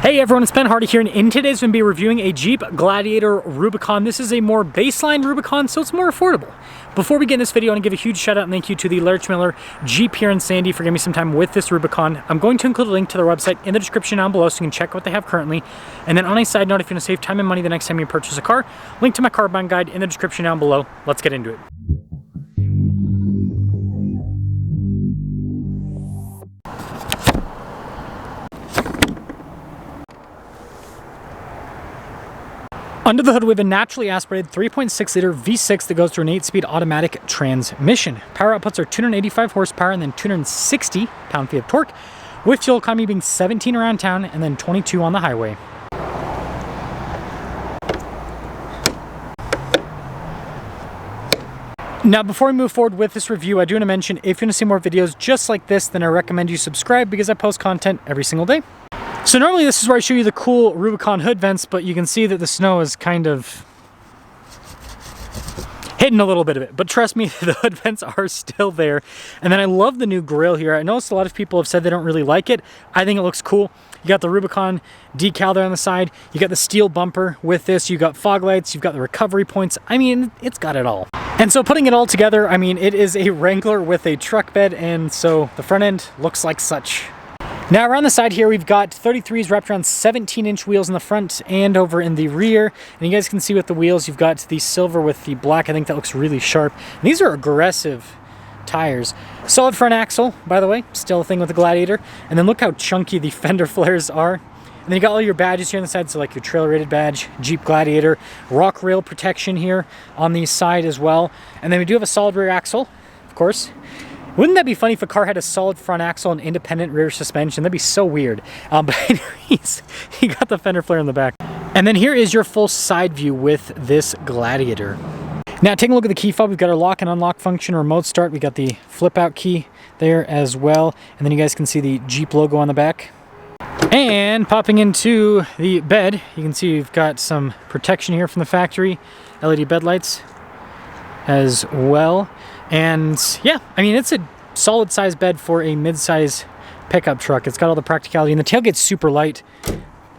Hey everyone, it's Ben Hardy here, and in today's we're going to be reviewing a Jeep Gladiator Rubicon. This is a more baseline Rubicon, so it's more affordable. Before we get in this video, I want to give a huge shout out and thank you to the Larch Miller Jeep here in Sandy for giving me some time with this Rubicon. I'm going to include a link to their website in the description down below so you can check what they have currently. And then on a side note, if you want to save time and money the next time you purchase a car, link to my car buying guide in the description down below. Let's get into it. Under the hood, we have a naturally aspirated 3.6 liter V6 that goes through an 8-speed automatic transmission. Power outputs are 285 horsepower and then 260 pound-feet of torque, with fuel economy being 17 around town and then 22 on the highway. Now, before we move forward with this review, I do want to mention, if you want to see more videos just like this, then I recommend you subscribe because I post content every single day. So normally this is where I show you the cool Rubicon hood vents, but you can see that the snow is kind of hitting a little bit of it. But trust me, the hood vents are still there. And then I love the new grille here. I noticed a lot of people have said they don't really like it. I think it looks cool. You got the Rubicon decal there on the side. You got the steel bumper with this. You got fog lights. You've got the recovery points. I mean, it's got it all. And so putting it all together, I mean, it is a Wrangler with a truck bed. And so the front end looks like such. Now around the side here, we've got 33s wrapped around 17-inch wheels in the front and over in the rear. And you guys can see with the wheels, you've got the silver with the black. I think that looks really sharp. And these are aggressive tires. Solid front axle, by the way, still a thing with the Gladiator. And then look how chunky the fender flares are. And then you got all your badges here on the side, so like your trail rated badge, Jeep Gladiator, rock rail protection here on the side as well. And then we do have a solid rear axle, of course. Wouldn't that be funny if a car had a solid front axle and independent rear suspension? That'd be so weird. But anyways, you got the fender flare in the back. And then here is your full side view with this Gladiator. Now taking a look at the key fob, we've got our lock and unlock function, remote start. We got the flip out key there as well. And then you guys can see the Jeep logo on the back. And popping into the bed, you can see you've got some protection here from the factory, LED bed lights as well. And yeah, I mean, it's a solid size bed for a mid-size pickup truck. It's got all the practicality, and the tailgate's super light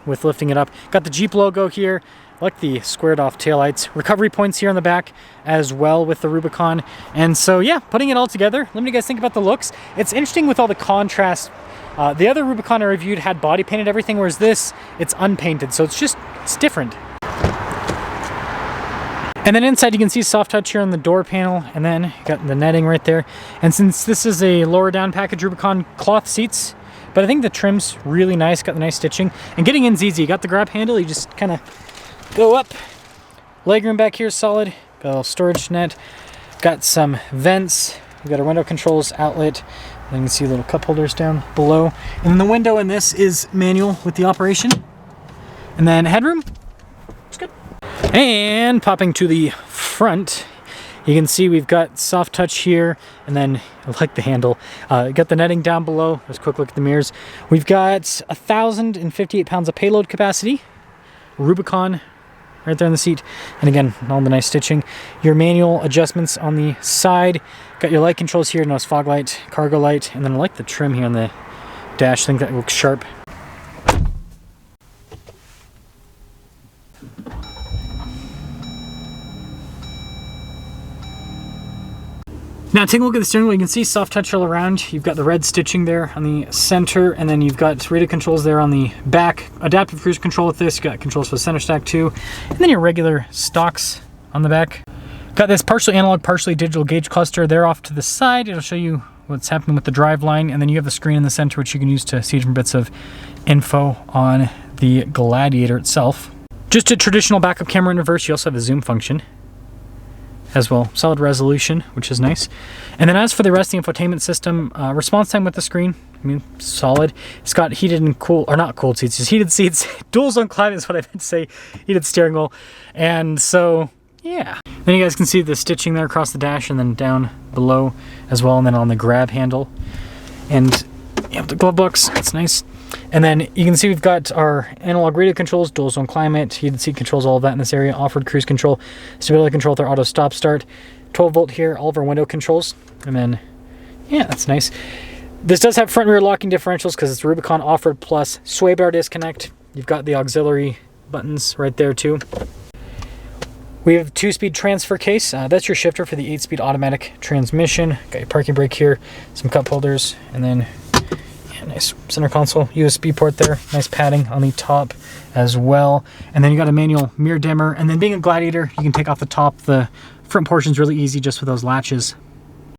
with lifting it up. Got the Jeep logo here. I like the squared off taillights. Recovery points here on the back as well with the Rubicon. And so yeah, putting it all together, let me know what you guys think about the looks. It's interesting with all the contrast. The other Rubicon I reviewed had body painted everything, whereas this, it's unpainted. So it's different. And then inside you can see soft touch here on the door panel, and then you got the netting right there. And since this is a lower down package Rubicon, cloth seats, but I think the trim's really nice, got the nice stitching. And getting in's easy. You got the grab handle, you just kind of go up. Legroom back here is solid. Got a little storage net. Got some vents. We got our window controls outlet. And you can see little cup holders down below. And then the window in this is manual with the operation. And then headroom. It's good. And popping to the front, you can see we've got soft touch here, and then I like the handle. Got the netting down below. Just a quick look at the mirrors. We've got 1,058 pounds of payload capacity. Rubicon right there on the seat. And again, all the nice stitching. Your manual adjustments on the side. Got your light controls here. Notice fog light, cargo light, and then I like the trim here on the dash. I think that looks sharp. Now taking a look at the steering wheel, you can see soft touch all around. You've got the red stitching there on the center, and then you've got radio controls there on the back. Adaptive cruise control with this. You've got controls for the center stack too. And then your regular stocks on the back. Got this partially analog, partially digital gauge cluster there off to the side. It'll show you what's happening with the drive line, and then you have the screen in the center which you can use to see different bits of info on the Gladiator itself. Just a traditional backup camera in reverse. You also have a zoom function as well. Solid resolution, which is nice. And then as for the rest of the infotainment system, response time with the screen, I mean, solid. It's got heated and cool, or not cooled seats, just heated seats. Dual zone climate is what I meant to say. Heated steering wheel. And so, yeah. Then you guys can see the stitching there across the dash and then down below as well, and then on the grab handle. And you have the glove box, that's nice. And then you can see we've got our analog radio controls, dual zone climate, heated seat controls, all of that in this area, offered cruise control, stability control with our auto stop start, 12 volt here, all of our window controls. And then, yeah, that's nice. This does have front and rear locking differentials because it's Rubicon Offered Plus sway bar disconnect. You've got the auxiliary buttons right there too. We have 2-speed transfer case. That's your shifter for the 8-speed automatic transmission. Got your parking brake here, some cup holders, and then nice center console, USB port there, nice padding on the top as well. And then you got a manual mirror dimmer. And then being a Gladiator, you can take off the top. The front portion's really easy just with those latches.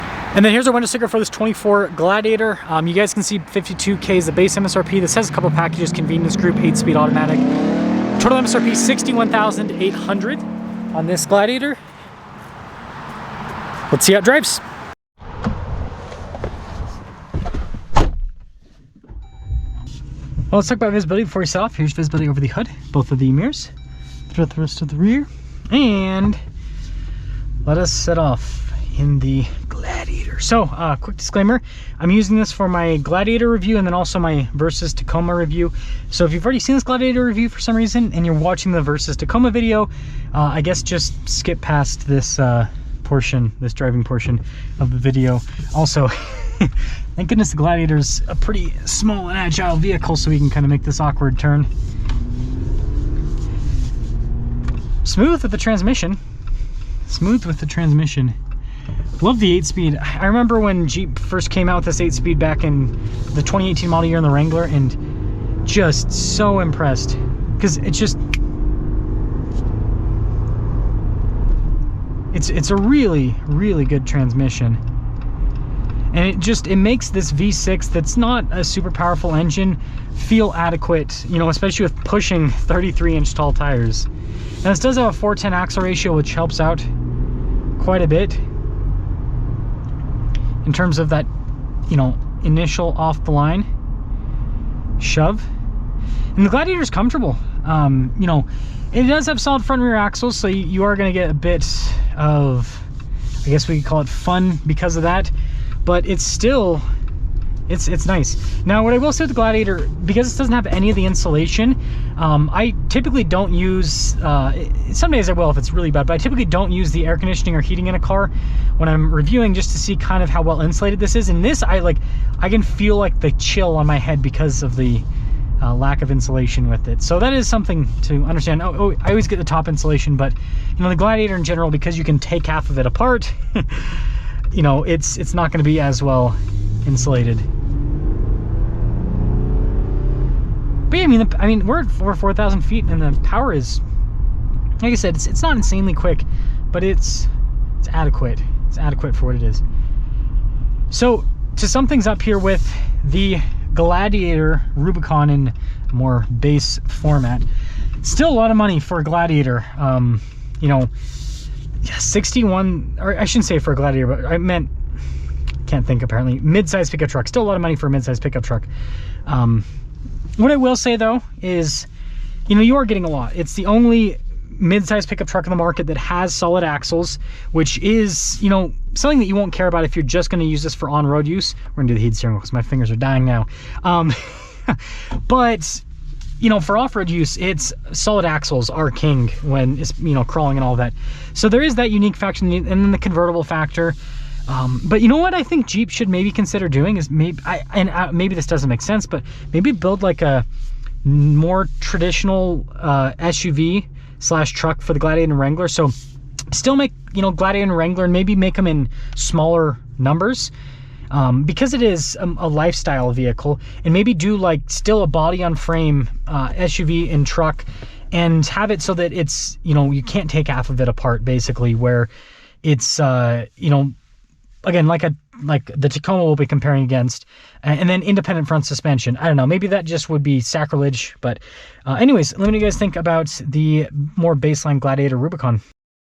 And then here's our window sticker for this 24 Gladiator. You guys can see 52K is the base MSRP. This has a couple packages, convenience group, 8-speed automatic. Total MSRP $61,800 on this Gladiator. Let's see how it drives. Well, let's talk about visibility before we set off. Here's visibility over the hood, both of the mirrors, throughout the rest of the rear, and let us set off in the Gladiator. So, quick disclaimer, I'm using this for my Gladiator review and then also my Versus Tacoma review. So if you've already seen this Gladiator review for some reason and you're watching the Versus Tacoma video, I guess just skip past this portion, this driving portion of the video. Also, thank goodness the Gladiator's a pretty small and agile vehicle, so we can kind of make this awkward turn. Smooth with the transmission. Smooth with the transmission. Love the 8-speed. I remember when Jeep first came out with this 8-speed back in the 2018 model year in the Wrangler, and just so impressed. Because it's just... It's a really, really good transmission. And it makes this V6 that's not a super powerful engine feel adequate, you know, especially with pushing 33-inch tall tires. Now this does have a 4:10 axle ratio, which helps out quite a bit in terms of that, you know, initial off the line shove. And the Gladiator is comfortable. You know, it does have solid front and rear axles, so you are going to get a bit of, I guess we could call it fun because of that. But it's still, it's nice. Now, what I will say with the Gladiator, because it doesn't have any of the insulation, I typically don't use, some days I will if it's really bad, but I typically don't use the air conditioning or heating in a car when I'm reviewing, just to see kind of how well insulated this is. And this, I can feel like the chill on my head because of the lack of insulation with it. So that is something to understand. Oh, I always get the top insulation, but you know, the Gladiator in general, because you can take half of it apart, you know, it's not going to be as well insulated. But yeah, I mean, we're at over 4,000 feet, and the power is, like I said, it's not insanely quick, but it's adequate. It's adequate for what it is. So to sum things up here with the Gladiator Rubicon in more base format, still a lot of money for a Gladiator. You know, 61, or I shouldn't say for a Gladiator, but I meant, can't think apparently, mid-size pickup truck. Still a lot of money for a mid-size pickup truck. What I will say though is, you know, you are getting a lot. It's the only mid-size pickup truck in the market that has solid axles, which is, you know, something that you won't care about if you're just going to use this for on-road use. We're gonna do the heat steering wheel because my fingers are dying now. But you know, for off-road use, it's solid axles are king when it's, you know, crawling and all that. So there is that unique factor, and then the convertible factor. But you know what I think Jeep should maybe consider doing is maybe this doesn't make sense, but maybe build like a more traditional SUV / truck for the Gladiator and Wrangler. So still make, you know, Gladiator and Wrangler, and maybe make them in smaller numbers, because it is a lifestyle vehicle, and maybe do like still a body on frame SUV and truck, and have it so that it's, you know, you can't take half of it apart, basically, where it's you know, again, like the Tacoma we'll be comparing against, and then independent front suspension. I don't know, maybe that just would be sacrilege. But anyways, let me know what you guys think about the more baseline Gladiator Rubicon.